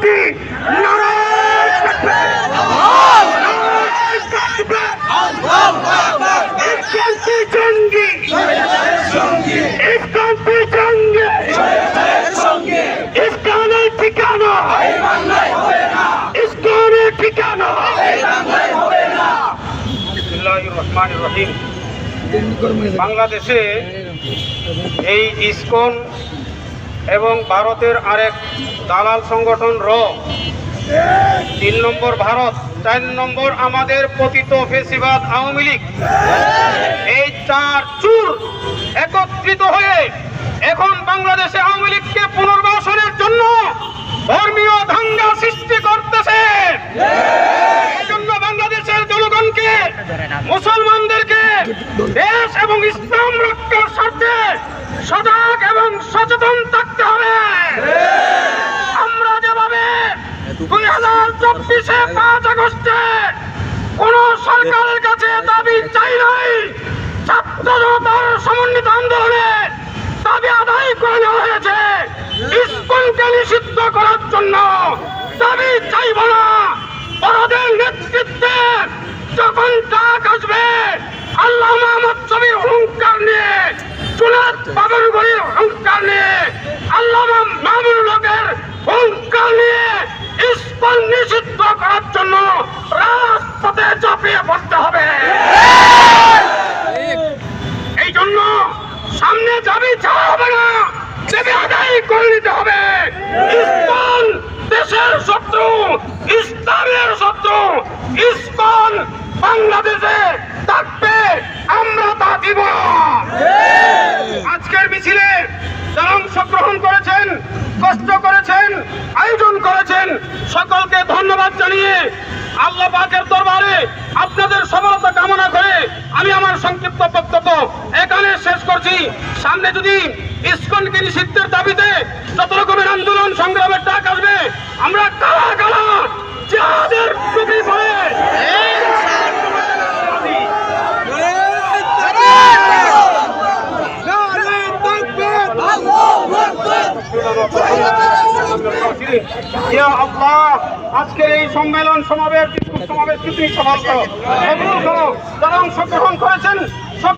শক্তি নারায়ণ জঙ্গি ইসলামী জঙ্গি ইসলামের ঠিকানা ইসলামের ঠিকানা। বিসমিল্লাহির রহমানির রহিম। বাংলাদেশে এই ইসকন এবং ভারতের আরেক দালাল সংগঠন 3 নম্বর ভারত, 4 নম্বর আমাদের পতিত ফেসিবাদ আওয়ামী লীগ, এই 4 চুর একত্রিত হয়ে এখন বাংলাদেশে আওয়ামী লীগকে পুনর্বাসনের জন্য ধর্মীয় দাঙ্গা সৃষ্টি করতেছে। এই জন্য বাংলাদেশের জনগণকে, মুসলমানদেরকে দেশ এবং ইসলাম রক্ষার স্বার্থে সজাগ এবং সচেতন থাকতে হবে। আমরা যেভাবে 2024-এ 5 আগস্টে কোন সরকারের কাছে দাবি চাই নাই, ছাত্র জনতার সমন্বিত আন্দোলনে দাবি আদায় করে নেওয়া হয়েছে ইসকনকে নিষিদ্ধ করার জন্য। দাবি চাইব না। বড়দের নেতৃত্বে যখন ডাক আসবে আল্লাহ মোহাম্মদ ছবির হুঙ্কার নিয়ে, জুনায়েদ বাবরগড়ির হুঙ্কার নিয়ে, আল্লাহ মামুনুল হকের হুঙ্কার নিয়ে ইসকন নিষিদ্ধ করার জন্য রাজপথে ঝাঁপিয়ে পড়তে হবে। এই জন্য সামনে দাবি চাওয়া হবে না, দাবি আদায় করে নিতে হবে। ইসকন দেশের শত্রু, ইসলামের শত্রু। ইসকন বাংলাদেশে থাকবে, আমরা তা দিব না। আজকের মিছিলে যারা অংশগ্রহণ করেছেন, কষ্ট করেছেন, আয়োজন করেছেন, সকলকে ধন্যবাদ জানিয়ে আল্লাহ পাকের দরবারে আপনাদের সফলতা কামনা করে আমি আমার সংক্ষিপ্ত বক্তব্য এখানে শেষ করছি। সামনে যদি ইসকনকে নিষিদ্ধের দাবিতে যত রকমের আন্দোলন সংগ্রামের ডাক আসবে, আমরা কালা কালা জিহাদের টুপি পরে ইয়া আল্লাহ, আজকের এই সম্মেলন সমাবেশ কিছু সফল করো, যারা অংশগ্রহণ করেছেন